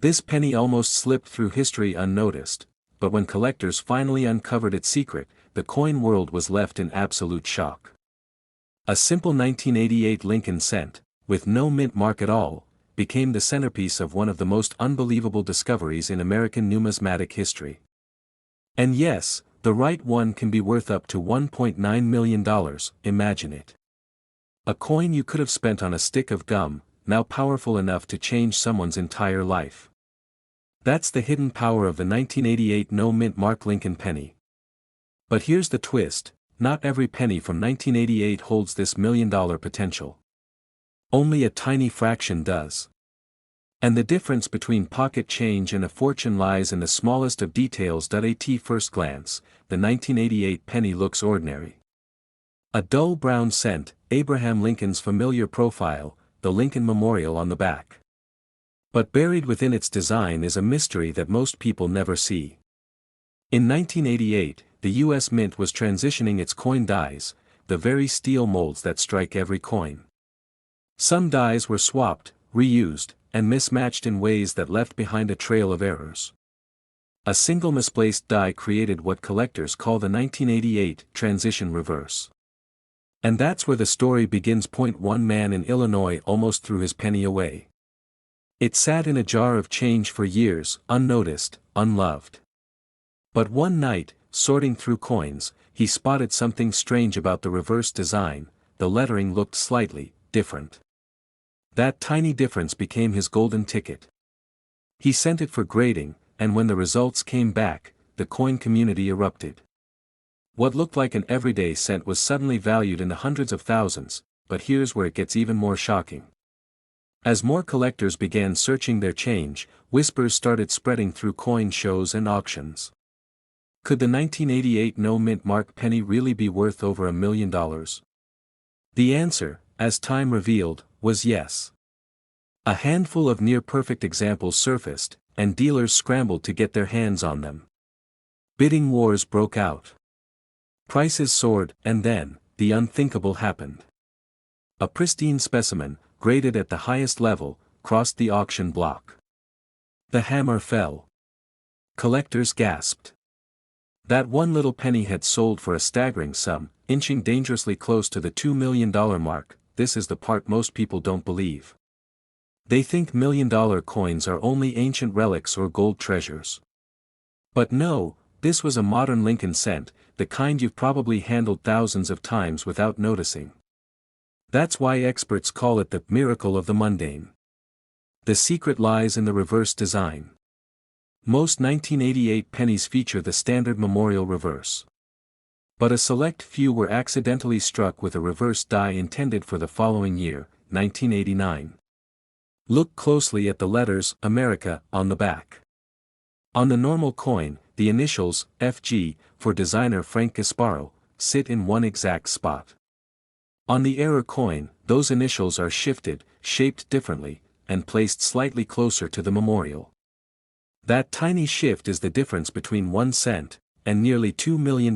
This penny almost slipped through history unnoticed, but when collectors finally uncovered its secret, the coin world was left in absolute shock. A simple 1988 Lincoln cent, with no mint mark at all, became the centerpiece of one of the most unbelievable discoveries in American numismatic history. And yes, the right one can be worth up to $1.9 million, imagine it. A coin you could have spent on a stick of gum, now powerful enough to change someone's entire life. That's the hidden power of the 1988 no-mint mark Lincoln penny. But here's the twist, not every penny from 1988 holds this million-dollar potential. Only a tiny fraction does. And the difference between pocket change and a fortune lies in the smallest of details. At first glance, the 1988 penny looks ordinary. A dull brown cent, Abraham Lincoln's familiar profile, the Lincoln Memorial on the back. But buried within its design is a mystery that most people never see. In 1988, the U.S. Mint was transitioning its coin dies, the very steel molds that strike every coin. Some dies were swapped, reused, and mismatched in ways that left behind a trail of errors. A single misplaced die created what collectors call the 1988 transition reverse. And that's where the story begins. One man in Illinois almost threw his penny away. It sat in a jar of change for years, unnoticed, unloved. But one night, sorting through coins, he spotted something strange about the reverse design. The lettering looked slightly different. That tiny difference became his golden ticket. He sent it for grading, and when the results came back, the coin community erupted. What looked like an everyday cent was suddenly valued in the hundreds of thousands, but here's where it gets even more shocking. As more collectors began searching their change, whispers started spreading through coin shows and auctions. Could the 1988 no-mint mark penny really be worth over $1 million? The answer, as time revealed, was yes. A handful of near-perfect examples surfaced, and dealers scrambled to get their hands on them. Bidding wars broke out. Prices soared, and then, the unthinkable happened. A pristine specimen, graded at the highest level, crossed the auction block. The hammer fell. Collectors gasped. That one little penny had sold for a staggering sum, inching dangerously close to the $2 million mark. This is the part most people don't believe. They think million-dollar coins are only ancient relics or gold treasures. But no, this was a modern Lincoln cent, the kind you've probably handled thousands of times without noticing. That's why experts call it the miracle of the mundane. The secret lies in the reverse design. Most 1988 pennies feature the standard memorial reverse. But a select few were accidentally struck with a reverse die intended for the following year, 1989. Look closely at the letters America on the back. On the normal coin, the initials FG, for designer Frank Gasparo, sit in one exact spot. On the error coin, those initials are shifted, shaped differently, and placed slightly closer to the memorial. That tiny shift is the difference between 1 cent and nearly $2 million.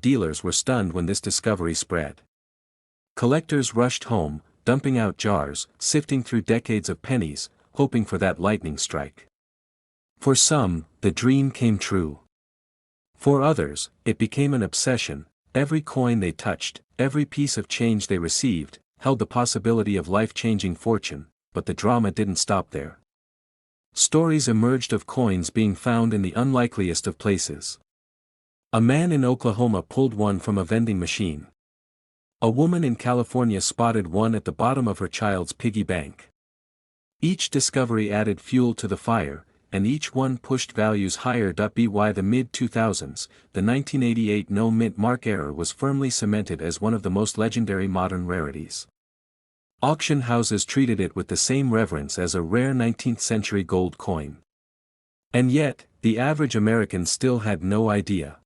Dealers were stunned when this discovery spread. Collectors rushed home, dumping out jars, sifting through decades of pennies, hoping for that lightning strike. For some, the dream came true. For others, it became an obsession. Every coin they touched, every piece of change they received, held the possibility of life-changing fortune, but the drama didn't stop there. Stories emerged of coins being found in the unlikeliest of places. A man in Oklahoma pulled one from a vending machine. A woman in California spotted one at the bottom of her child's piggy bank. Each discovery added fuel to the fire, and each one pushed values higher. By the mid-2000s, the 1988 no-mint mark error was firmly cemented as one of the most legendary modern rarities. Auction houses treated it with the same reverence as a rare 19th-century gold coin. And yet, the average American still had no idea.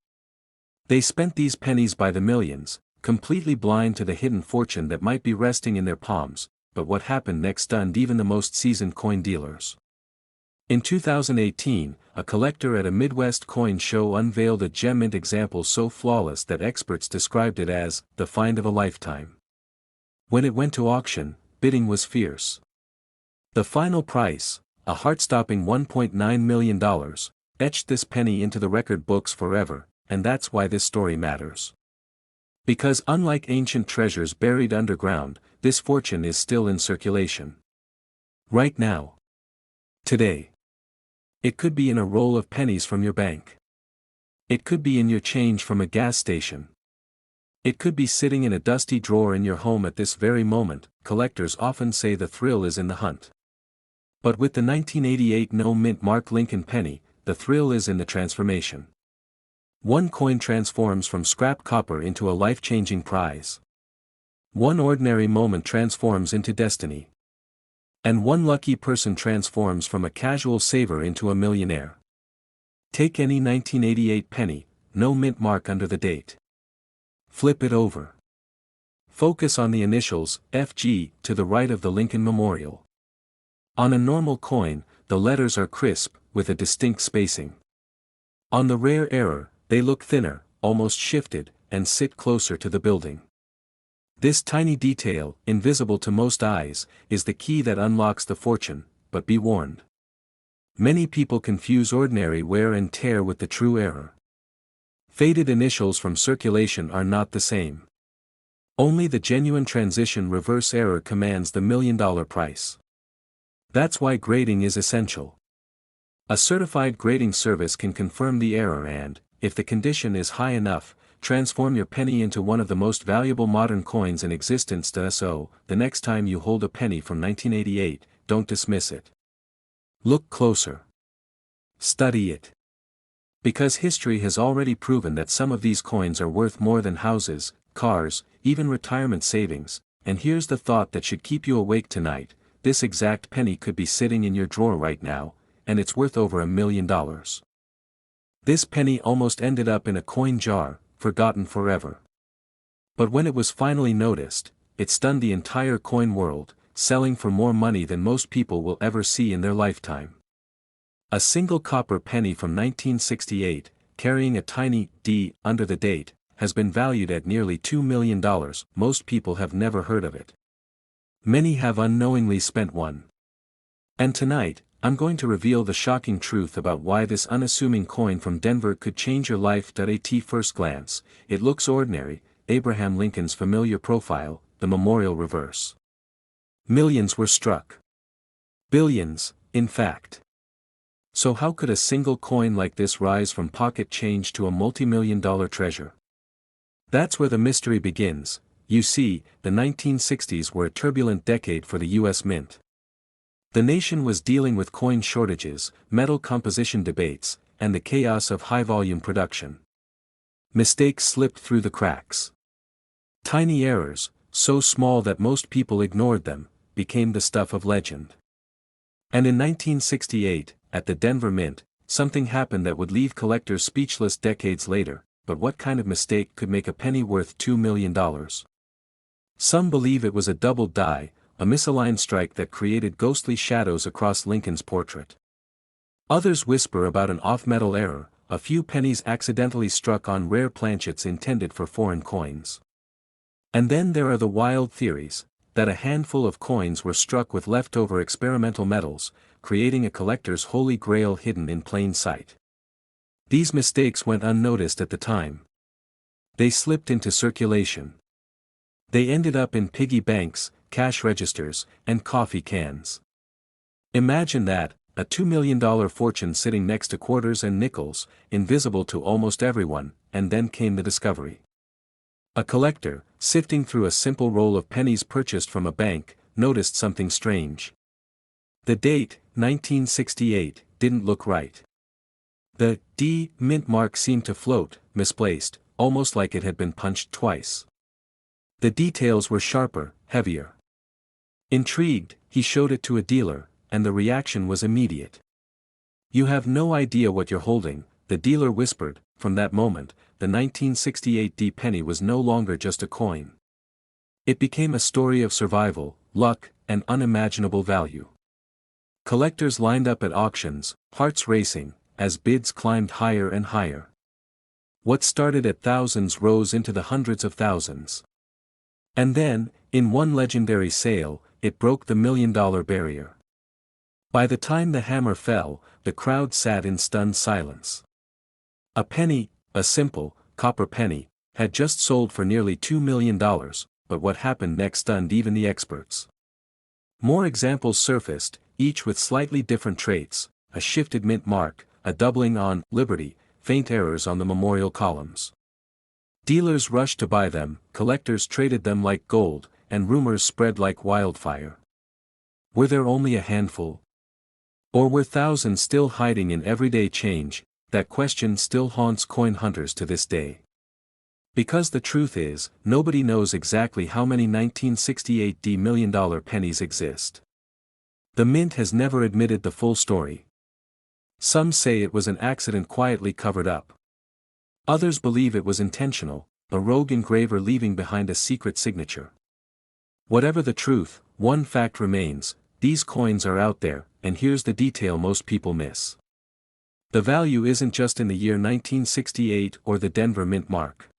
They spent these pennies by the millions, completely blind to the hidden fortune that might be resting in their palms, but what happened next stunned even the most seasoned coin dealers. In 2018, a collector at a Midwest coin show unveiled a gem mint example so flawless that experts described it as the find of a lifetime. When it went to auction, bidding was fierce. The final price, a heart-stopping $1.9 million, etched this penny into the record books forever, and that's why this story matters. Because unlike ancient treasures buried underground, this fortune is still in circulation. Right now. Today. It could be in a roll of pennies from your bank. It could be in your change from a gas station. It could be sitting in a dusty drawer in your home at this very moment. Collectors often say the thrill is in the hunt. But with the 1988 no-mint mark Lincoln penny, the thrill is in the transformation. One coin transforms from scrap copper into a life-changing prize. One ordinary moment transforms into destiny. And one lucky person transforms from a casual saver into a millionaire. Take any 1988 penny, no mint mark under the date. Flip it over. Focus on the initials, FG, to the right of the Lincoln Memorial. On a normal coin, the letters are crisp, with a distinct spacing. On the rare error, they look thinner, almost shifted, and sit closer to the building. This tiny detail, invisible to most eyes, is the key that unlocks the fortune, but be warned. Many people confuse ordinary wear and tear with the true error. Faded initials from circulation are not the same. Only the genuine transition reverse error commands the $1,000,000 price. That's why grading is essential. A certified grading service can confirm the error and, if the condition is high enough, transform your penny into one of the most valuable modern coins in existence. So, the next time you hold a penny from 1988, don't dismiss it. Look closer. Study it. Because history has already proven that some of these coins are worth more than houses, cars, even retirement savings, and here's the thought that should keep you awake tonight: this exact penny could be sitting in your drawer right now, and it's worth over $1,000,000. This penny almost ended up in a coin jar, forgotten forever. But when it was finally noticed, it stunned the entire coin world, selling for more money than most people will ever see in their lifetime. A single copper penny from 1968, carrying a tiny D under the date, has been valued at nearly $2 million. Most people have never heard of it. Many have unknowingly spent one. And tonight, I'm going to reveal the shocking truth about why this unassuming coin from Denver could change your life. At first glance, it looks ordinary: Abraham Lincoln's familiar profile, the memorial reverse. Millions were struck. Billions, in fact. So how could a single coin like this rise from pocket change to a multi-million-dollar treasure? That's where the mystery begins. You see, the 1960s were a turbulent decade for the U.S. Mint. The nation was dealing with coin shortages, metal composition debates, and the chaos of high-volume production. Mistakes slipped through the cracks. Tiny errors, so small that most people ignored them, became the stuff of legend. And in 1968, at the Denver Mint, something happened that would leave collectors speechless decades later. But what kind of mistake could make a penny worth $2 million? Some believe it was a double die, a misaligned strike that created ghostly shadows across Lincoln's portrait. Others whisper about an off-metal error: a few pennies accidentally struck on rare planchets intended for foreign coins. And then there are the wild theories, that a handful of coins were struck with leftover experimental metals, creating a collector's holy grail hidden in plain sight. These mistakes went unnoticed at the time. They slipped into circulation. They ended up in piggy banks, cash registers, and coffee cans. Imagine that, a $2 million fortune sitting next to quarters and nickels, invisible to almost everyone, and then came the discovery. A collector, sifting through a simple roll of pennies purchased from a bank, noticed something strange. The date, 1968, didn't look right. The D mint mark seemed to float, misplaced, almost like it had been punched twice. The details were sharper, heavier. Intrigued, he showed it to a dealer, and the reaction was immediate. "You have no idea what you're holding," the dealer whispered. From that moment, the 1968 D penny was no longer just a coin. It became a story of survival, luck, and unimaginable value. Collectors lined up at auctions, hearts racing, as bids climbed higher and higher. What started at thousands rose into the hundreds of thousands. And then, in one legendary sale, it broke the $1 million barrier. By the time the hammer fell, the crowd sat in stunned silence. A penny, a simple, copper penny, had just sold for nearly $2 million, but what happened next stunned even the experts. More examples surfaced, each with slightly different traits: a shifted mint mark, a doubling on Liberty, faint errors on the memorial columns. Dealers rushed to buy them, collectors traded them like gold, and rumors spread like wildfire. Were there only a handful? Or were thousands still hiding in everyday change? That question still haunts coin hunters to this day. Because the truth is, nobody knows exactly how many 1968 million-dollar pennies exist. The mint has never admitted the full story. Some say it was an accident quietly covered up. Others believe it was intentional, a rogue engraver leaving behind a secret signature. Whatever the truth, one fact remains: these coins are out there, and here's the detail most people miss. The value isn't just in the year 1968 or the Denver mint mark.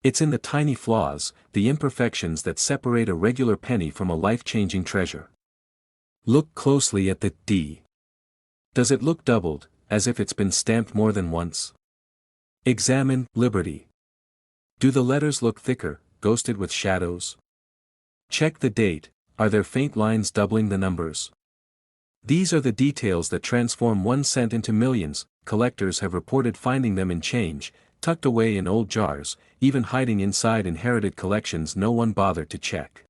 It's in the tiny flaws, the imperfections that separate a regular penny from a life-changing treasure. Look closely at the D. Does it look doubled, as if it's been stamped more than once? Examine Liberty. Do the letters look thicker, ghosted with shadows? Check the date, are there faint lines doubling the numbers? These are the details that transform 1 cent into millions. Collectors have reported finding them in change, tucked away in old jars, even hiding inside inherited collections no one bothered to check.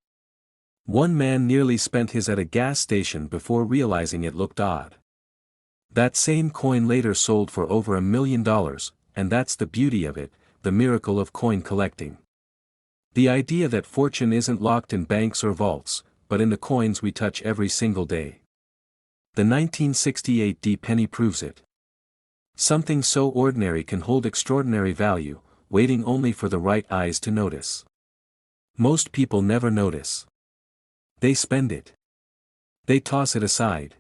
One man nearly spent his at a gas station before realizing it looked odd. That same coin later sold for over $1 million, and that's the beauty of it, the miracle of coin collecting. The idea that fortune isn't locked in banks or vaults, but in the coins we touch every single day. The 1968 penny proves it. Something so ordinary can hold extraordinary value, waiting only for the right eyes to notice. Most people never notice. They spend it. They toss it aside.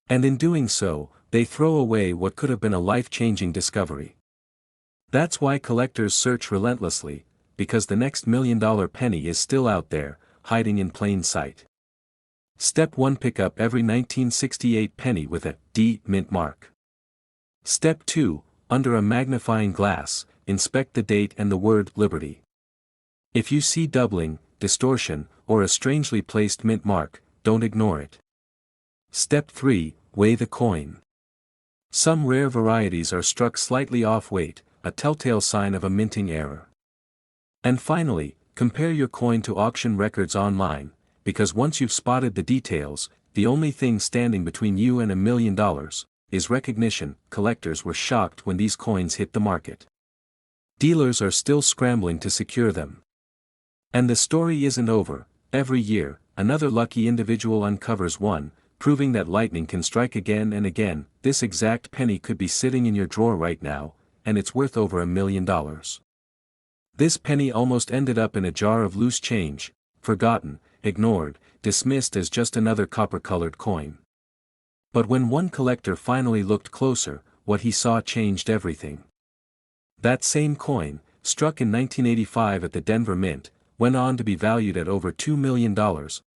And in doing so, they throw away what could have been a life-changing discovery. That's why collectors search relentlessly, because the next $1 million penny is still out there, hiding in plain sight. Step 1: Pick up every 1968 penny with a D mint mark. Step 2: Under a magnifying glass, inspect the date and the word Liberty. If you see doubling, distortion, or a strangely placed mint mark, don't ignore it. Step 3: Weigh the coin. Some rare varieties are struck slightly off weight, a telltale sign of a minting error. And finally, compare your coin to auction records online, because once you've spotted the details, the only thing standing between you and $1 million is recognition. Collectors were shocked when these coins hit the market. Dealers are still scrambling to secure them. And the story isn't over. Every year, another lucky individual uncovers one, proving that lightning can strike again and again. This exact penny could be sitting in your drawer right now, and it's worth over $1 million. This penny almost ended up in a jar of loose change, forgotten, ignored, dismissed as just another copper-colored coin. But when one collector finally looked closer, what he saw changed everything. That same coin, struck in 1985 at the Denver Mint, went on to be valued at over $2 million.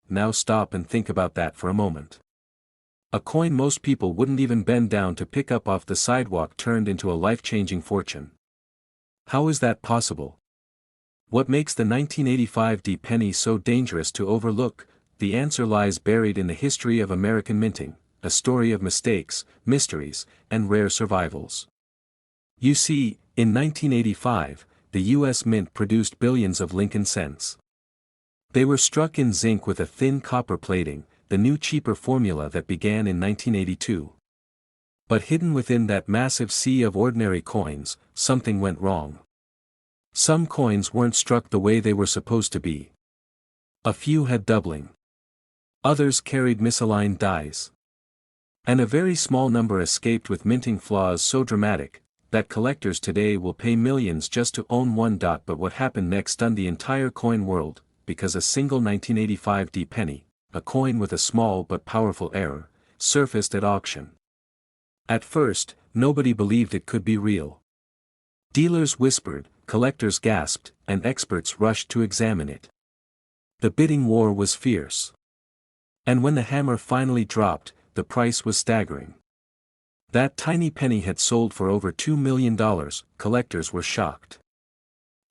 Now stop and think about that for a moment. A coin most people wouldn't even bend down to pick up off the sidewalk turned into a life-changing fortune. How is that possible? What makes the 1985 penny so dangerous to overlook? The answer lies buried in the history of American minting, a story of mistakes, mysteries, and rare survivals. You see, in 1985, the U.S. Mint produced billions of Lincoln cents. They were struck in zinc with a thin copper plating, the new cheaper formula that began in 1982. But hidden within that massive sea of ordinary coins, something went wrong. Some coins weren't struck the way they were supposed to be. A few had doubling. Others carried misaligned dies. And a very small number escaped with minting flaws so dramatic, that collectors today will pay millions just to own one. But what happened next stunned the entire coin world, because a single 1985 penny, a coin with a small but powerful error, surfaced at auction. At first, nobody believed it could be real. Dealers whispered, collectors gasped, and experts rushed to examine it. The bidding war was fierce. And when the hammer finally dropped, the price was staggering. That tiny penny had sold for over $2 million, collectors were shocked.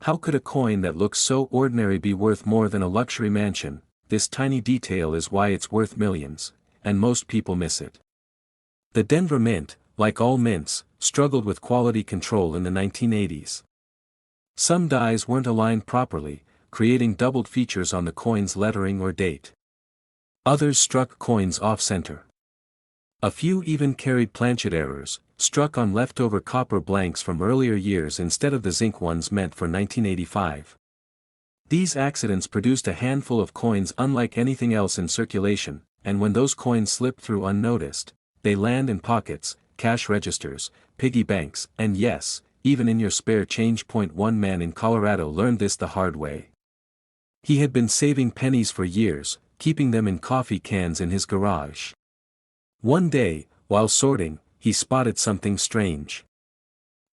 How could a coin that looks so ordinary be worth more than a luxury mansion? This tiny detail is why it's worth millions, and most people miss it. The Denver Mint, like all mints, struggled with quality control in the 1980s. Some dies weren't aligned properly, creating doubled features on the coin's lettering or date. Others struck coins off-center. A few even carried planchet errors, struck on leftover copper blanks from earlier years instead of the zinc ones meant for 1985. These accidents produced a handful of coins unlike anything else in circulation, and when those coins slip through unnoticed, they land in pockets, cash registers, piggy banks, and yes, even in your spare change. One man in Colorado learned this the hard way. He had been saving pennies for years, keeping them in coffee cans in his garage. One day, while sorting, he spotted something strange.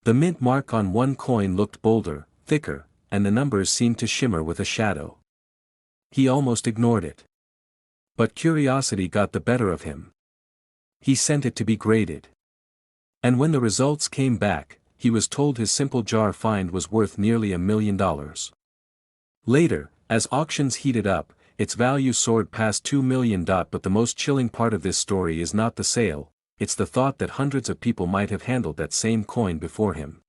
The mint mark on one coin looked bolder, thicker, and the numbers seemed to shimmer with a shadow. He almost ignored it. But curiosity got the better of him. He sent it to be graded. And when the results came back, he was told his simple jar find was worth nearly $1 million. Later, as auctions heated up, its value soared past $2 million. But the most chilling part of this story is not the sale, it's the thought that hundreds of people might have handled that same coin before him.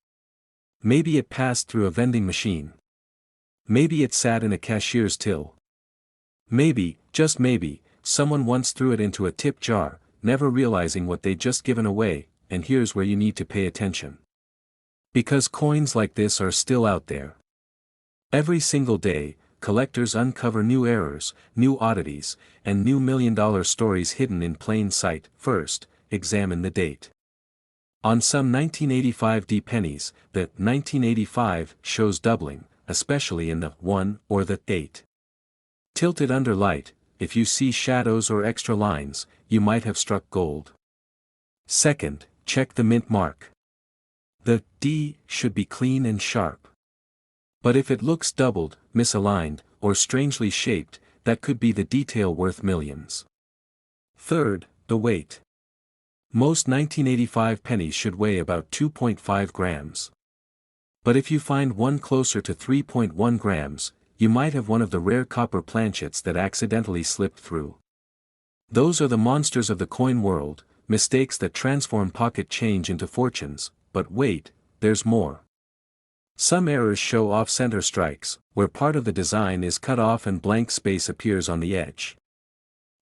Maybe it passed through a vending machine. Maybe it sat in a cashier's till. Maybe, just maybe, someone once threw it into a tip jar, never realizing what they'd just given away, and here's where you need to pay attention. Because coins like this are still out there. Every single day, collectors uncover new errors, new oddities, and new million-dollar stories hidden in plain sight. First, examine the date. On some 1985 D pennies, the 1985 shows doubling, especially in the 1 or the 8. Tilted under light, if you see shadows or extra lines, you might have struck gold. Second, check the mint mark. The D should be clean and sharp. But if it looks doubled, misaligned, or strangely shaped, that could be the detail worth millions. Third, the weight. Most 1985 pennies should weigh about 2.5 grams. But if you find one closer to 3.1 grams, you might have one of the rare copper planchets that accidentally slipped through. Those are the monsters of the coin world, mistakes that transform pocket change into fortunes. But wait, there's more. Some errors show off-center strikes, where part of the design is cut off and blank space appears on the edge.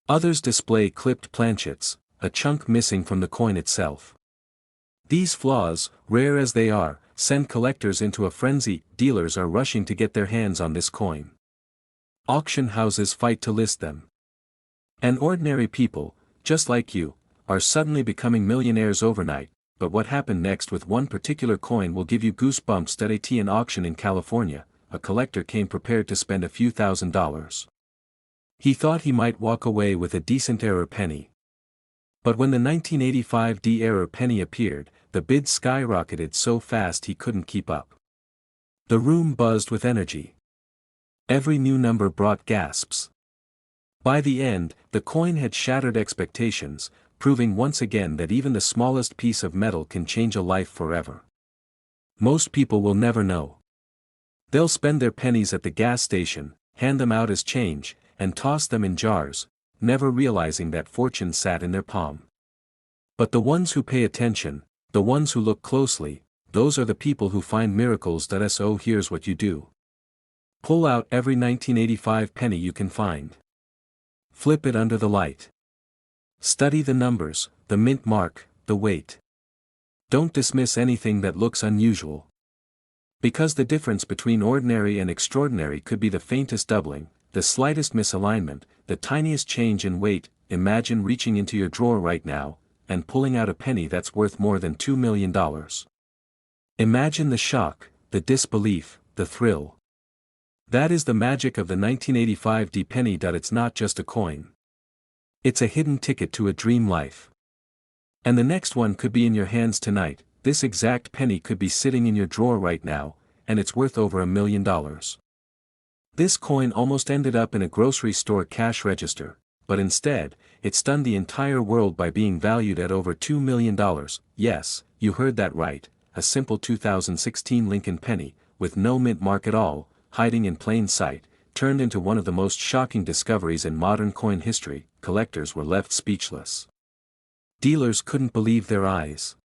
Others display clipped planchets, a chunk missing from the coin itself. These flaws, rare as they are, send collectors into a frenzy. Dealers are rushing to get their hands on this coin. Auction houses fight to list them. And ordinary people, just like you, are suddenly becoming millionaires overnight. But what happened next with one particular coin will give you goosebumps. At an auction in California, a collector came prepared to spend a few $1,000s. He thought he might walk away with a decent error penny. But when the 1985 D error penny appeared, the bid skyrocketed so fast he couldn't keep up. The room buzzed with energy. Every new number brought gasps. By the end, the coin had shattered expectations, proving once again that even the smallest piece of metal can change a life forever. Most people will never know. They'll spend their pennies at the gas station, hand them out as change, and toss them in jars, never realizing that fortune sat in their palm. But the ones who pay attention, the ones who look closely, those are the people who find miracles. So here's what you do. Pull out every 1985 penny you can find. Flip it under the light. Study the numbers, the mint mark, the weight. Don't dismiss anything that looks unusual. Because the difference between ordinary and extraordinary could be the faintest doubling, the slightest misalignment, the tiniest change in weight. Imagine reaching into your drawer right now, and pulling out a penny that's worth more than $2 million. Imagine the shock, the disbelief, the thrill. That is the magic of the 1985 D penny. It's not just a coin. It's a hidden ticket to a dream life. And the next one could be in your hands tonight. This exact penny could be sitting in your drawer right now, and it's worth over $1 million. This coin almost ended up in a grocery store cash register, but instead, it stunned the entire world by being valued at over $2 million. Yes, you heard that right, a simple 2016 Lincoln penny, with no mint mark at all, hiding in plain sight, turned into one of the most shocking discoveries in modern coin history. Collectors were left speechless. Dealers couldn't believe their eyes.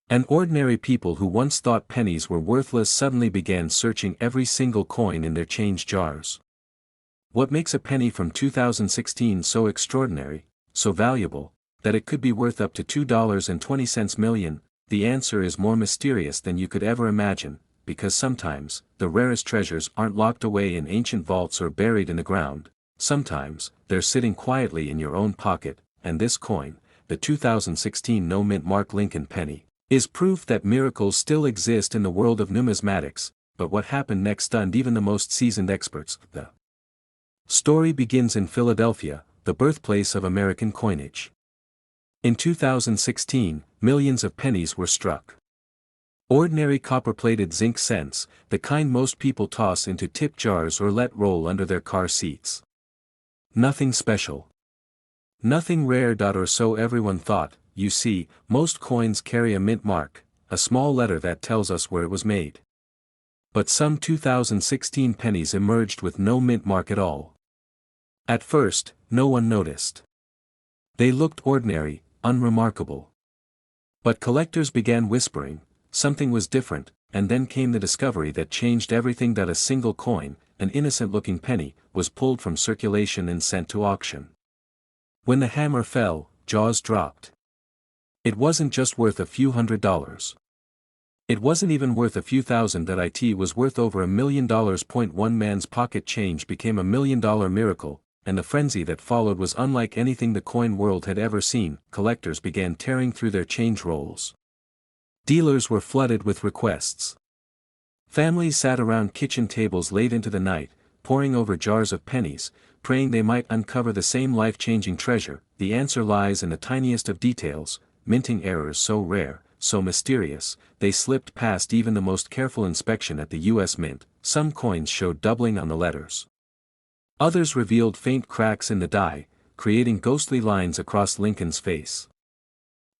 And ordinary people who once thought pennies were worthless suddenly began searching every single coin in their change jars. What makes a penny from 2016 so extraordinary, so valuable, that it could be worth up to $2.20 million? The answer is more mysterious than you could ever imagine, because sometimes, the rarest treasures aren't locked away in ancient vaults or buried in the ground. Sometimes, they're sitting quietly in your own pocket, and this coin, the 2016 no mint mark Lincoln penny, is proof that miracles still exist in the world of numismatics. But what happened next stunned even the most seasoned experts. The story begins in Philadelphia, the birthplace of American coinage. In 2016, millions of pennies were struck. Ordinary copper-plated zinc cents, the kind most people toss into tip jars or let roll under their car seats. Nothing special. Nothing rare. Or so everyone thought. You see, most coins carry a mint mark, a small letter that tells us where it was made. But some 2016 pennies emerged with no mint mark at all. At first, no one noticed. They looked ordinary, unremarkable. But collectors began whispering, something was different, and then came the discovery that changed everything. A single coin, an innocent-looking penny, was pulled from circulation and sent to auction. When the hammer fell, jaws dropped. It wasn't just worth a few $100s. It wasn't even worth a few thousand. It was worth over $1 million. One man's pocket change became $1 million miracle, and the frenzy that followed was unlike anything the coin world had ever seen. Collectors began tearing through their change rolls. Dealers were flooded with requests. Families sat around kitchen tables late into the night, poring over jars of pennies, praying they might uncover the same life-changing treasure. The answer lies in the tiniest of details, minting errors so rare, so mysterious, they slipped past even the most careful inspection at the U.S. Mint. Some coins showed doubling on the letters. Others revealed faint cracks in the die, creating ghostly lines across Lincoln's face.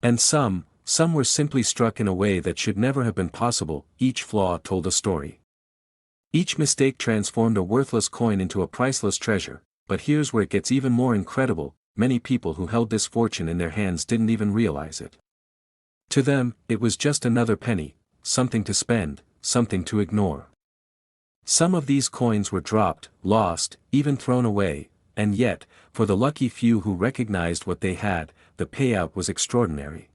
And some were simply struck in a way that should never have been possible. Each flaw told a story. Each mistake transformed a worthless coin into a priceless treasure. But here's where it gets even more incredible: many people who held this fortune in their hands didn't even realize it. To them, it was just another penny, something to spend, something to ignore. Some of these coins were dropped, lost, even thrown away, and yet, for the lucky few who recognized what they had, the payout was extraordinary.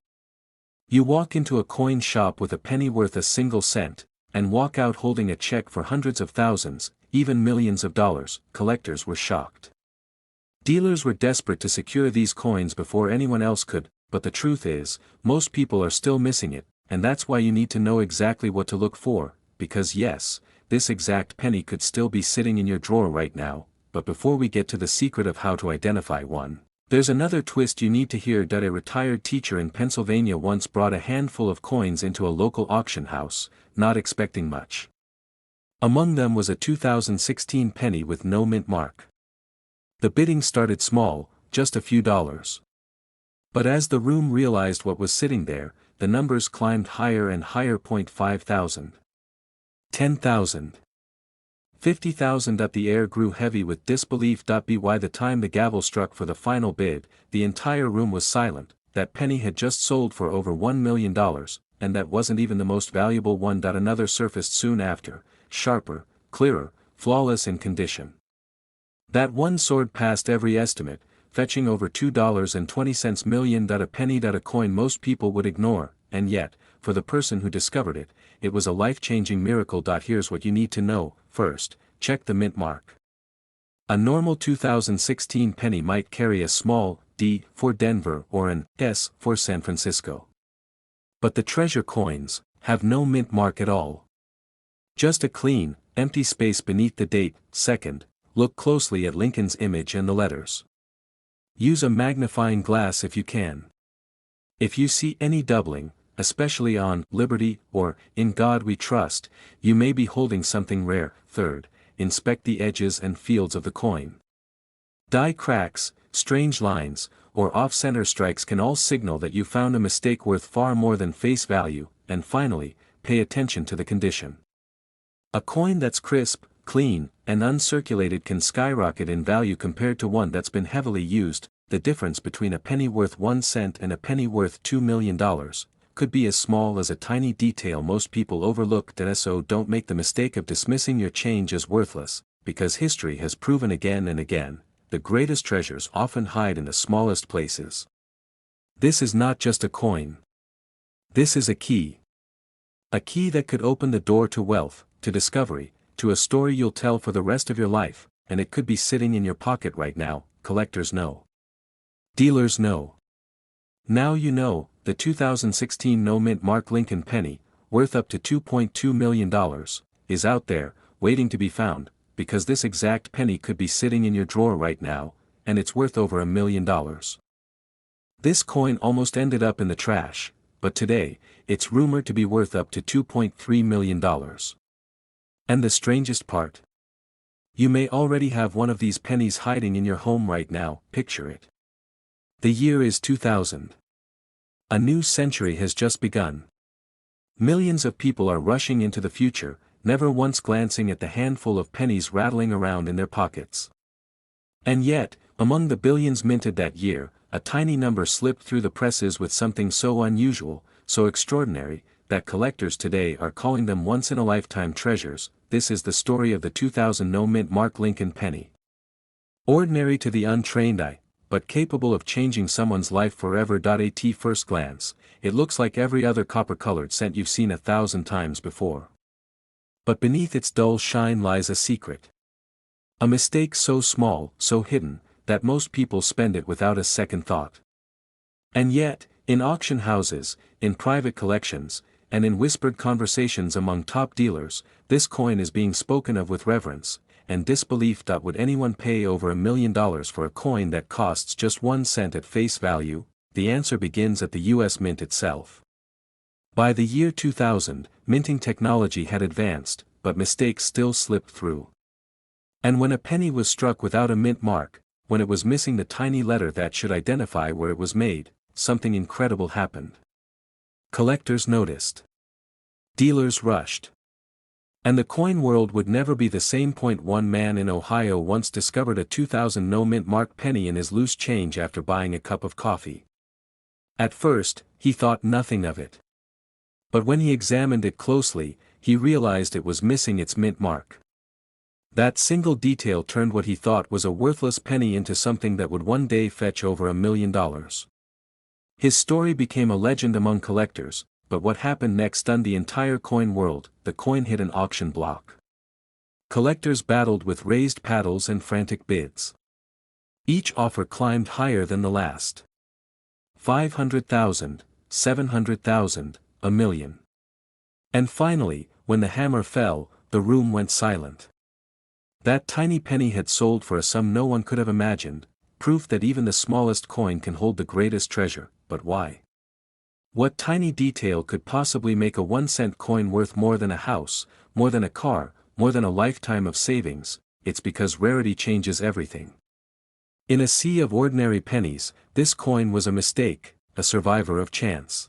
You walk into a coin shop with a penny worth a single cent, and walk out holding a check for hundreds of thousands, even millions of dollars. Collectors were shocked. Dealers were desperate to secure these coins before anyone else could, but the truth is, most people are still missing it, and that's why you need to know exactly what to look for, because yes, this exact penny could still be sitting in your drawer right now. But before we get to the secret of how to identify one, there's another twist you need to hear. A retired teacher in Pennsylvania once brought a handful of coins into a local auction house, not expecting much. Among them was a 2016 penny with no mint mark. The bidding started small, just a few dollars. But as the room realized what was sitting there, the numbers climbed higher and higher. 5,000. 10,000. 50,000. The air grew heavy with disbelief. By the time the gavel struck for the final bid, the entire room was silent. That penny had just sold for over $1 million, and that wasn't even the most valuable one. Another surfaced soon after, sharper, clearer, flawless in condition. That one soared past every estimate, fetching over $2.20 million. A penny. A coin most people would ignore, and yet, for the person who discovered it, it was a life-changing miracle. Here's what you need to know. First, check the mint mark. A normal 2016 penny might carry a small D for Denver or an S for San Francisco. But the treasure coins have no mint mark at all. Just a clean, empty space beneath the date. Second, look closely at Lincoln's image and the letters. Use a magnifying glass if you can. If you see any doubling, especially on Liberty or In God We Trust, you may be holding something rare. Third, inspect the edges and fields of the coin. Die cracks, strange lines, or off-center strikes can all signal that you found a mistake worth far more than face value, and finally, pay attention to the condition. A coin that's crisp, clean, and uncirculated can skyrocket in value compared to one that's been heavily used. The difference between a penny worth 1 cent and a penny worth $2 million could be as small as a tiny detail most people overlook. So don't make the mistake of dismissing your change as worthless, because history has proven again and again, the greatest treasures often hide in the smallest places. This is not just a coin. This is a key. A key that could open the door to wealth, to discovery, to a story you'll tell for the rest of your life, and it could be sitting in your pocket right now. Collectors know. Dealers know. Now you know. The 2016 no-mint mark Lincoln penny, worth up to $2.2 million, is out there, waiting to be found, because this exact penny could be sitting in your drawer right now, and it's worth over $1 million. This coin almost ended up in the trash, but today, it's rumored to be worth up to $2.3 million. And the strangest part? You may already have one of these pennies hiding in your home right now. Picture it. The year is 2000. A new century has just begun. Millions of people are rushing into the future, never once glancing at the handful of pennies rattling around in their pockets. And yet, among the billions minted that year, a tiny number slipped through the presses with something so unusual, so extraordinary, that collectors today are calling them once-in-a-lifetime treasures. This is the story of the 2000 no-mint mark Lincoln penny. Ordinary to the untrained eye, but capable of changing someone's life forever. At first glance, it looks like every other copper-colored cent you've seen 1,000 times before. But beneath its dull shine lies a secret. A mistake so small, so hidden, that most people spend it without a second thought. And yet, in auction houses, in private collections, and in whispered conversations among top dealers, this coin is being spoken of with reverence and disbelief. Would anyone pay over $1 million for a coin that costs just 1 cent at face value? The answer begins at the US Mint itself. By the year 2000, minting technology had advanced, but mistakes still slipped through. And when a penny was struck without a mint mark, when it was missing the tiny letter that should identify where it was made, something incredible happened. Collectors noticed. Dealers rushed. And the coin world would never be the same. One man in Ohio once discovered a 2000 no-mint mark penny in his loose change after buying a cup of coffee. At first, he thought nothing of it. But when he examined it closely, he realized it was missing its mint mark. That single detail turned what he thought was a worthless penny into something that would one day fetch over $1 million. His story became a legend among collectors, but what happened next stunned the entire coin world. The coin hit an auction block. Collectors battled with raised paddles and frantic bids. Each offer climbed higher than the last. 500,000, 700,000, $1 million. And finally, when the hammer fell, the room went silent. That tiny penny had sold for a sum no one could have imagined, proof that even the smallest coin can hold the greatest treasure. But why? What tiny detail could possibly make a 1-cent coin worth more than a house, more than a car, more than a lifetime of savings? It's because rarity changes everything. In a sea of ordinary pennies, this coin was a mistake, a survivor of chance.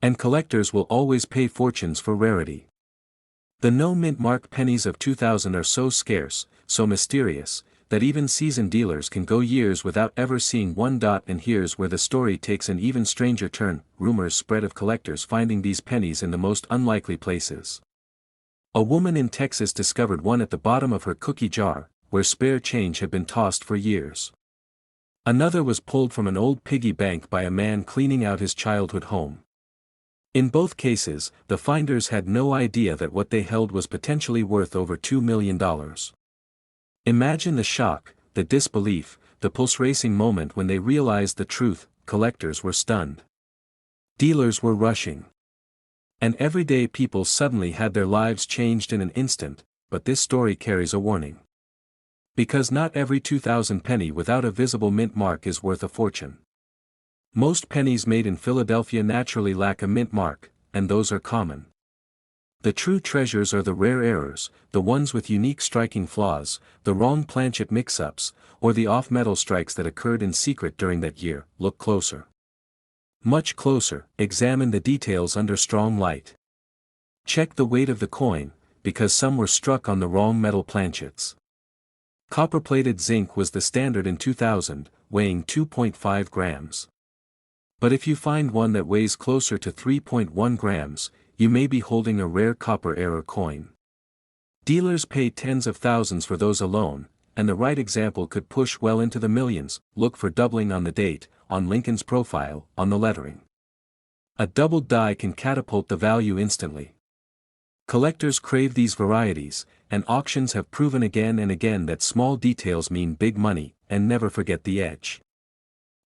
And collectors will always pay fortunes for rarity. The no-mint mark pennies of 2000 are so scarce, so mysterious, that even seasoned dealers can go years without ever seeing one. And here's where the story takes an even stranger turn. Rumors spread of collectors finding these pennies in the most unlikely places. A woman in Texas discovered one at the bottom of her cookie jar, where spare change had been tossed for years. Another was pulled from an old piggy bank by a man cleaning out his childhood home. In both cases, the finders had no idea that what they held was potentially worth over $2 million. Imagine the shock, the disbelief, the pulse-racing moment when they realized the truth. Collectors were stunned. Dealers were rushing. And everyday people suddenly had their lives changed in an instant. But this story carries a warning. Because not every 2000 penny without a visible mint mark is worth a fortune. Most pennies made in Philadelphia naturally lack a mint mark, and those are common. The true treasures are the rare errors, the ones with unique striking flaws, the wrong planchet mix-ups, or the off-metal strikes that occurred in secret during that year. Look closer. Much closer, examine the details under strong light. Check the weight of the coin, because some were struck on the wrong metal planchets. Copper-plated zinc was the standard in 2000, weighing 2.5 grams. But if you find one that weighs closer to 3.1 grams, you may be holding a rare copper error coin. Dealers pay tens of thousands for those alone, and the right example could push well into the millions. Look for doubling on the date, on Lincoln's profile, on the lettering. A doubled die can catapult the value instantly. Collectors crave these varieties, and auctions have proven again and again that small details mean big money, and never forget the edge.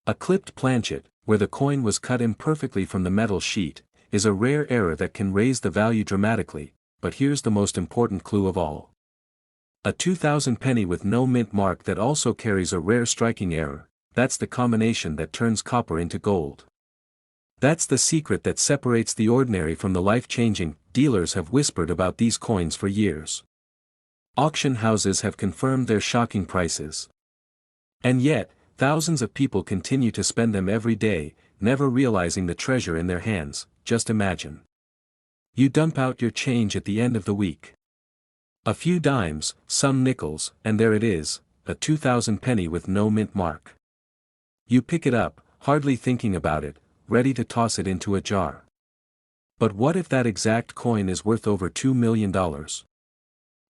A clipped planchet, where the coin was cut imperfectly from the metal sheet, is a rare error that can raise the value dramatically, but here's the most important clue of all. A 2000 penny with no mint mark that also carries a rare striking error, that's the combination that turns copper into gold. That's the secret that separates the ordinary from the life-changing. Dealers have whispered about these coins for years. Auction houses have confirmed their shocking prices. And yet, thousands of people continue to spend them every day, never realizing the treasure in their hands. Just imagine. You dump out your change at the end of the week. A few dimes, some nickels, and there it is, a 2000 penny with no mint mark. You pick it up, hardly thinking about it, ready to toss it into a jar. But what if that exact coin is worth over $2 million?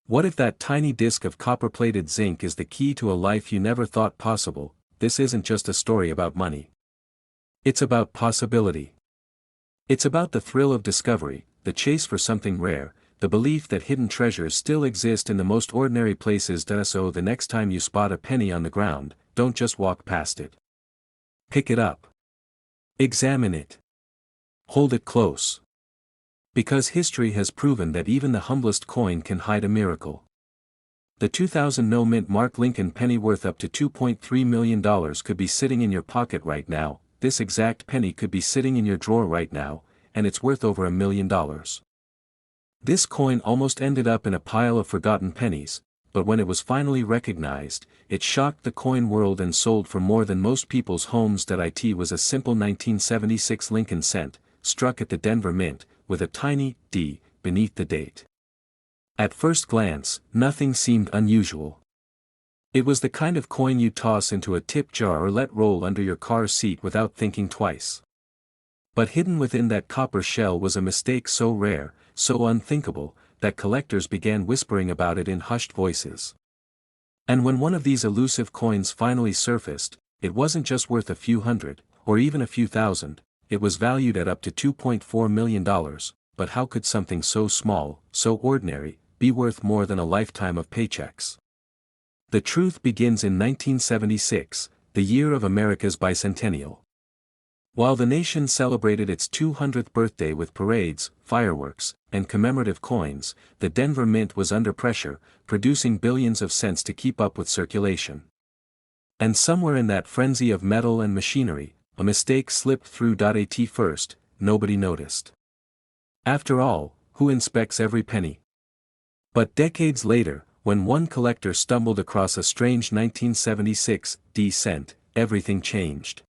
What if that tiny disc of copper-plated zinc is the key to a life you never thought possible? This isn't just a story about money. It's about possibility. It's about the thrill of discovery, the chase for something rare, the belief that hidden treasures still exist in the most ordinary places. So the next time you spot a penny on the ground, don't just walk past it. Pick it up. Examine it. Hold it close. Because history has proven that even the humblest coin can hide a miracle. The 2000 no mint mark Lincoln penny worth up to $2.3 million could be sitting in your pocket right now. This exact penny could be sitting in your drawer right now, and it's worth over $1 million. This coin almost ended up in a pile of forgotten pennies, but when it was finally recognized, it shocked the coin world and sold for more than most people's homes. It was a simple 1976 Lincoln cent, struck at the Denver Mint, with a tiny D beneath the date. At first glance, nothing seemed unusual. It was the kind of coin you toss into a tip jar or let roll under your car seat without thinking twice. But hidden within that copper shell was a mistake so rare, so unthinkable, that collectors began whispering about it in hushed voices. And when one of these elusive coins finally surfaced, it wasn't just worth a few hundred, or even a few thousand, it was valued at up to $2.4 million, but how could something so small, so ordinary, be worth more than a lifetime of paychecks? The truth begins in 1976, the year of America's bicentennial. While the nation celebrated its 200th birthday with parades, fireworks, and commemorative coins, the Denver Mint was under pressure, producing billions of cents to keep up with circulation. And somewhere in that frenzy of metal and machinery, a mistake slipped through. At first, nobody noticed. After all, who inspects every penny? But decades later, when one collector stumbled across a strange 1976 D cent, everything changed.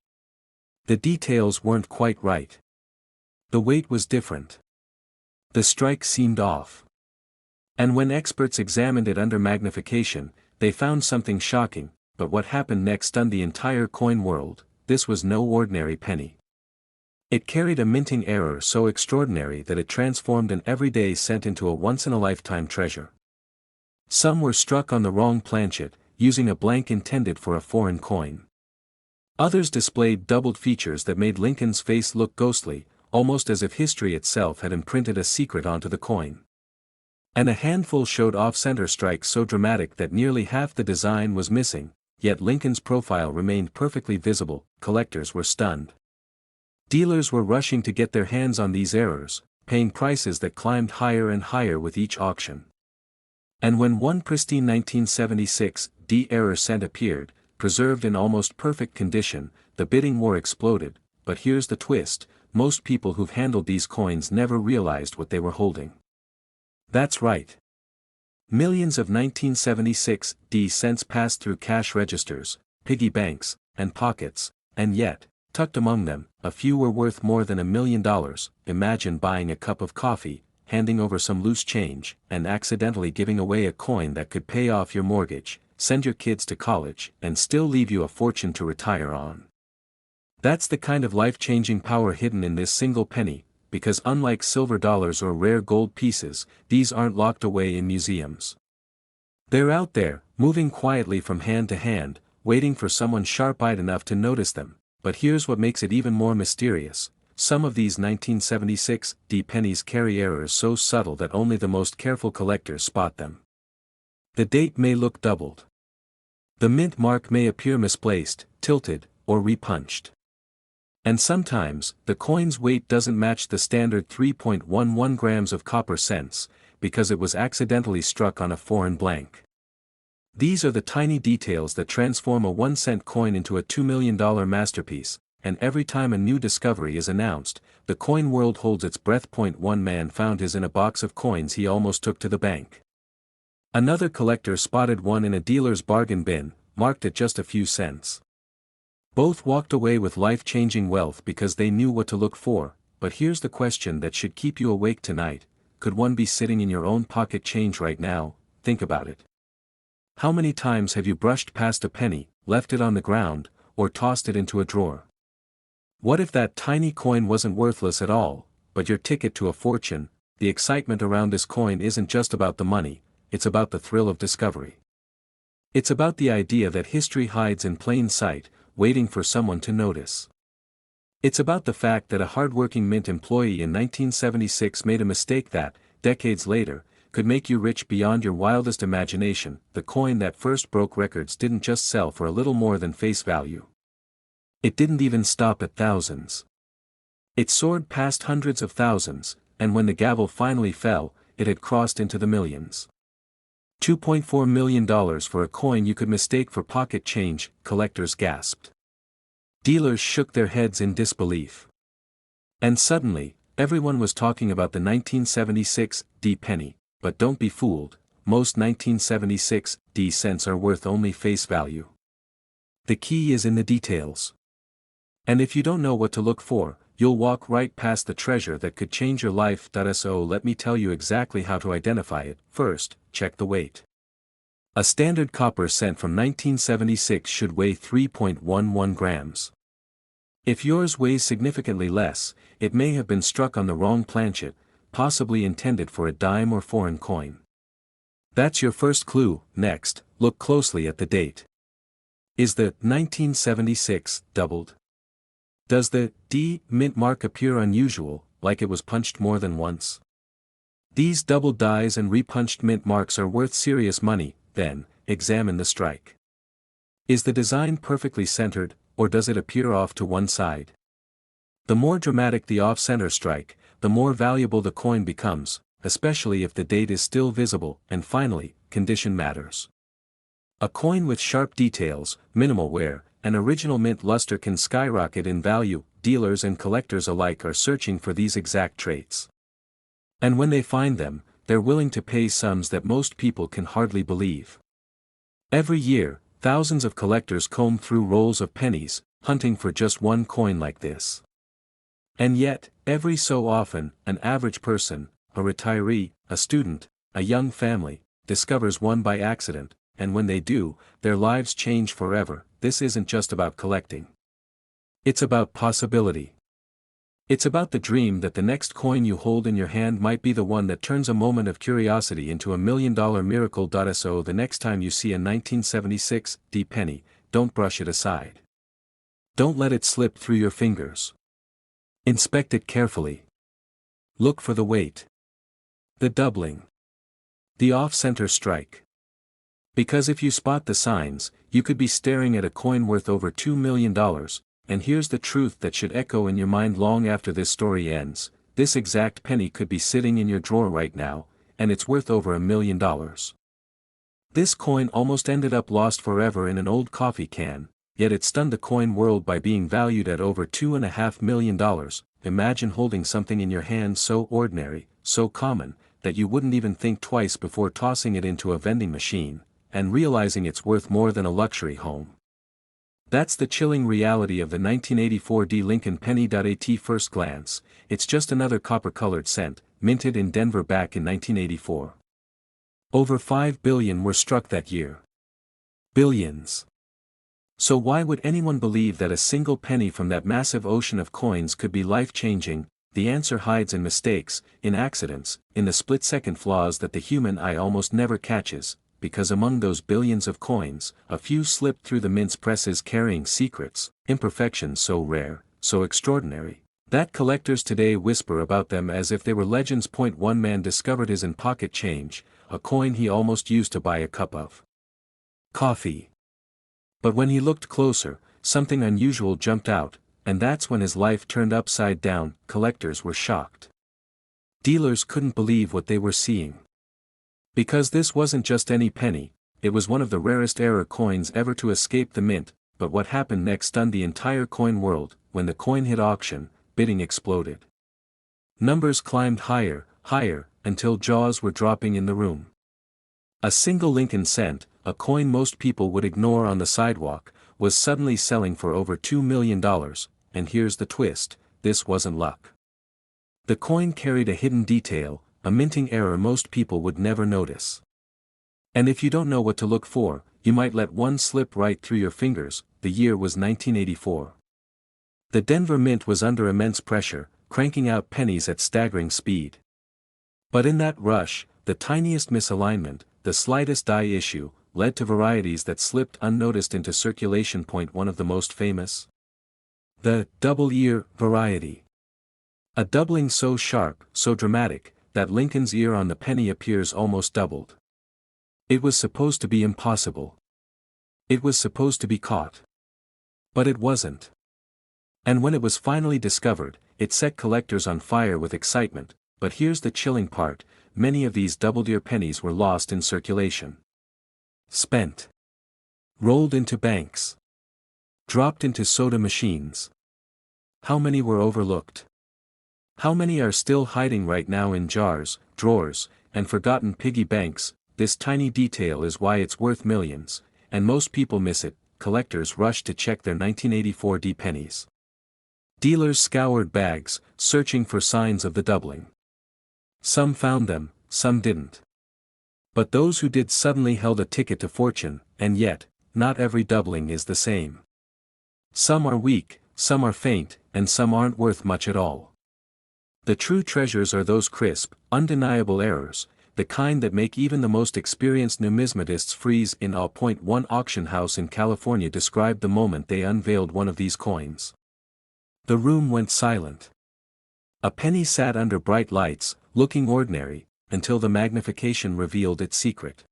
The details weren't quite right. The weight was different. The strike seemed off. And when experts examined it under magnification, they found something shocking. But what happened next stunned the entire coin world. This was no ordinary penny. It carried a minting error so extraordinary that it transformed an everyday cent into a once-in-a-lifetime treasure. Some were struck on the wrong planchet, using a blank intended for a foreign coin. Others displayed doubled features that made Lincoln's face look ghostly, almost as if history itself had imprinted a secret onto the coin. And a handful showed off-center strikes so dramatic that nearly half the design was missing, yet Lincoln's profile remained perfectly visible. Collectors were stunned. Dealers were rushing to get their hands on these errors, paying prices that climbed higher and higher with each auction. And when one pristine 1976 D error cent appeared, preserved in almost perfect condition, the bidding war exploded. But here's the twist: most people who've handled these coins never realized what they were holding. That's right. Millions of 1976 cents passed through cash registers, piggy banks, and pockets, and yet, tucked among them, a few were worth more than $1 million. Imagine buying a cup of coffee, handing over some loose change, and accidentally giving away a coin that could pay off your mortgage, send your kids to college, and still leave you a fortune to retire on. That's the kind of life-changing power hidden in this single penny, because unlike silver dollars or rare gold pieces, these aren't locked away in museums. They're out there, moving quietly from hand to hand, waiting for someone sharp-eyed enough to notice them. But here's what makes it even more mysterious. Some of these 1976 pennies carry errors so subtle that only the most careful collectors spot them. The date may look doubled. The mint mark may appear misplaced, tilted, or repunched. And sometimes, the coin's weight doesn't match the standard 3.11 grams of copper cents, because it was accidentally struck on a foreign blank. These are the tiny details that transform a 1-cent coin into a $2 million masterpiece, and every time a new discovery is announced, the coin world holds its breath. One man found his in a box of coins he almost took to the bank. Another collector spotted one in a dealer's bargain bin, marked at just a few cents. Both walked away with life-changing wealth because they knew what to look for, but here's the question that should keep you awake tonight: could one be sitting in your own pocket change right now? Think about it. How many times have you brushed past a penny, left it on the ground, or tossed it into a drawer? What if that tiny coin wasn't worthless at all, but your ticket to a fortune? The excitement around this coin isn't just about the money, it's about the thrill of discovery. It's about the idea that history hides in plain sight, waiting for someone to notice. It's about the fact that a hard-working mint employee in 1976 made a mistake that, decades later, could make you rich beyond your wildest imagination. The coin that first broke records didn't just sell for a little more than face value. It didn't even stop at thousands. It soared past hundreds of thousands, and when the gavel finally fell, it had crossed into the millions. $2.4 million for a coin you could mistake for pocket change, collectors gasped. Dealers shook their heads in disbelief. And suddenly, everyone was talking about the 1976 penny. But don't be fooled, most 1976 cents are worth only face value. The key is in the details. And if you don't know what to look for, you'll walk right past the treasure that could change your life. So let me tell you exactly how to identify it. First, check the weight. A standard copper cent from 1976 should weigh 3.11 grams. If yours weighs significantly less, it may have been struck on the wrong planchet, possibly intended for a dime or foreign coin. That's your first clue. Next, look closely at the date. Is the 1976 doubled? Does the D mint mark appear unusual, like it was punched more than once? These doubled dies and repunched mint marks are worth serious money. Then, examine the strike. Is the design perfectly centered, or does it appear off to one side? The more dramatic the off-center strike, the more valuable the coin becomes, especially if the date is still visible. And finally, condition matters. A coin with sharp details, minimal wear, and original mint luster can skyrocket in value. Dealers and collectors alike are searching for these exact traits. And when they find them, they're willing to pay sums that most people can hardly believe. Every year, thousands of collectors comb through rolls of pennies, hunting for just one coin like this. And yet, every so often, an average person, a retiree, a student, a young family, discovers one by accident, and when they do, their lives change forever. This isn't just about collecting. It's about possibility. It's about the dream that the next coin you hold in your hand might be the one that turns a moment of curiosity into $1 million miracle. So the next time you see a 1976 penny, don't brush it aside. Don't let it slip through your fingers. Inspect it carefully. Look for the weight. The doubling. The off-center strike. Because if you spot the signs, you could be staring at a coin worth over $2 million, and here's the truth that should echo in your mind long after this story ends: this exact penny could be sitting in your drawer right now, and it's worth over $1 million. This coin almost ended up lost forever in an old coffee can, yet it stunned the coin world by being valued at over $2.5 million. Imagine holding something in your hand so ordinary, so common, that you wouldn't even think twice before tossing it into a vending machine, and realizing it's worth more than a luxury home. That's the chilling reality of the 1984 D Lincoln Penny. At first glance, it's just another copper-colored cent, minted in Denver back in 1984. Over 5 billion were struck that year. Billions. So why would anyone believe that a single penny from that massive ocean of coins could be life-changing? The answer hides in mistakes, in accidents, in the split-second flaws that the human eye almost never catches, because among those billions of coins, a few slipped through the mince presses carrying secrets, imperfections so rare, so extraordinary, that collectors today whisper about them as if they were legends. One man discovered his in-pocket change, a coin he almost used to buy a cup of coffee. But when he looked closer, something unusual jumped out, and that's when his life turned upside down. Collectors were shocked. Dealers couldn't believe what they were seeing. Because this wasn't just any penny, it was one of the rarest error coins ever to escape the mint. But what happened next stunned the entire coin world. When the coin hit auction, bidding exploded. Numbers climbed higher, higher, until jaws were dropping in the room. A single Lincoln cent, a coin most people would ignore on the sidewalk, was suddenly selling for over $2 million, and here's the twist: this wasn't luck. The coin carried a hidden detail, a minting error most people would never notice. And if you don't know what to look for, you might let one slip right through your fingers. The year was 1984. The Denver Mint was under immense pressure, cranking out pennies at staggering speed. But in that rush, the tiniest misalignment, the slightest die issue, led to varieties that slipped unnoticed into circulation. One of the most famous? The double-ear variety. A doubling so sharp, so dramatic, that Lincoln's ear on the penny appears almost doubled. It was supposed to be impossible. It was supposed to be caught. But it wasn't. And when it was finally discovered, it set collectors on fire with excitement. But here's the chilling part: many of these double-ear pennies were lost in circulation. Spent. Rolled into banks. Dropped into soda machines. How many were overlooked? How many are still hiding right now in jars, drawers, and forgotten piggy banks? This tiny detail is why it's worth millions, and most people miss it. Collectors rushed to check their 1984 D pennies. Dealers scoured bags, searching for signs of the doubling. Some found them, some didn't. But those who did suddenly held a ticket to fortune, and yet, not every doubling is the same. Some are weak, some are faint, and some aren't worth much at all. The true treasures are those crisp, undeniable errors, the kind that make even the most experienced numismatists freeze in awe. One auction house in California described the moment they unveiled one of these coins. The room went silent. A penny sat under bright lights, looking ordinary, until the magnification revealed its secret.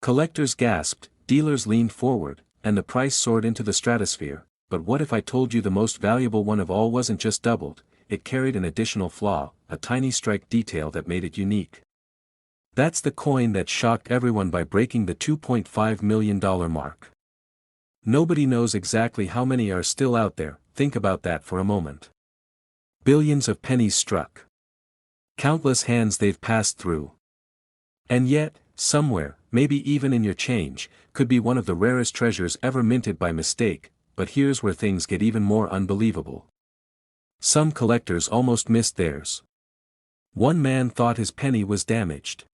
Collectors gasped, dealers leaned forward, and the price soared into the stratosphere. But what if I told you the most valuable one of all wasn't just doubled, it carried an additional flaw, a tiny strike detail that made it unique? That's the coin that shocked everyone by breaking the $2.5 million mark. Nobody knows exactly how many are still out there. Think about that for a moment. Billions of pennies struck. Countless hands they've passed through. And yet, somewhere, maybe even in your change, could be one of the rarest treasures ever minted by mistake. But here's where things get even more unbelievable. Some collectors almost missed theirs. One man thought his penny was damaged.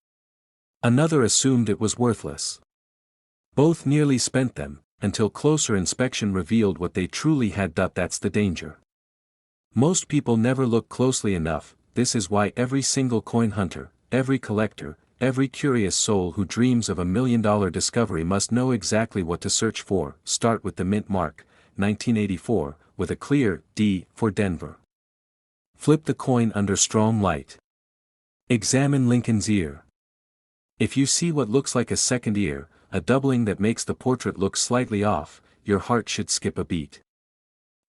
Another assumed it was worthless. Both nearly spent them, until closer inspection revealed what they truly had. That's the danger. Most people never look closely enough. This is why every single coin hunter, every collector, every curious soul who dreams of $1 million discovery must know exactly what to search for. Start with the mint mark, 1984, with a clear D for Denver. Flip the coin under strong light. Examine Lincoln's ear. If you see what looks like a second ear, a doubling that makes the portrait look slightly off, your heart should skip a beat.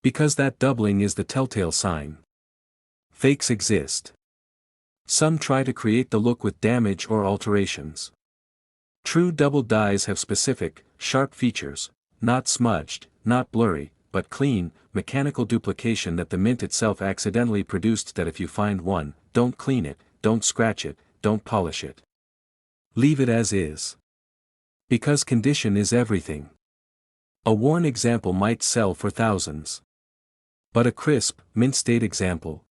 Because that doubling is the telltale sign. Fakes exist. Some try to create the look with damage or alterations. True double dies have specific, sharp features, not smudged, not blurry, but clean, mechanical duplication that the mint itself accidentally produced. That if you find one, don't clean it, don't scratch it, don't polish it. Leave it as is. Because condition is everything. A worn example might sell for thousands. But a crisp, mint-state example.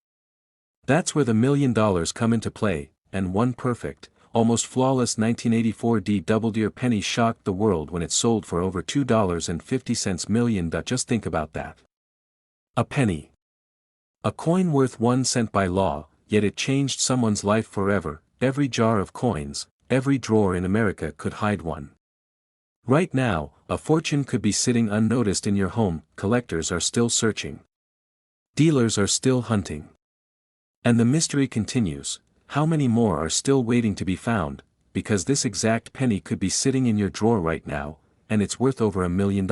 That's where the $1 million come into play, and one perfect, almost flawless 1984 double-deer penny shocked the world when it sold for over $2.50 million. Just think about that. A penny. A coin worth 1 cent by law, yet it changed someone's life forever. Every jar of coins, every drawer in America could hide one. Right now, a fortune could be sitting unnoticed in your home. Collectors are still searching. Dealers are still hunting. And the mystery continues. How many more are still waiting to be found, because this exact penny could be sitting in your drawer right now, and it's worth over $1 million.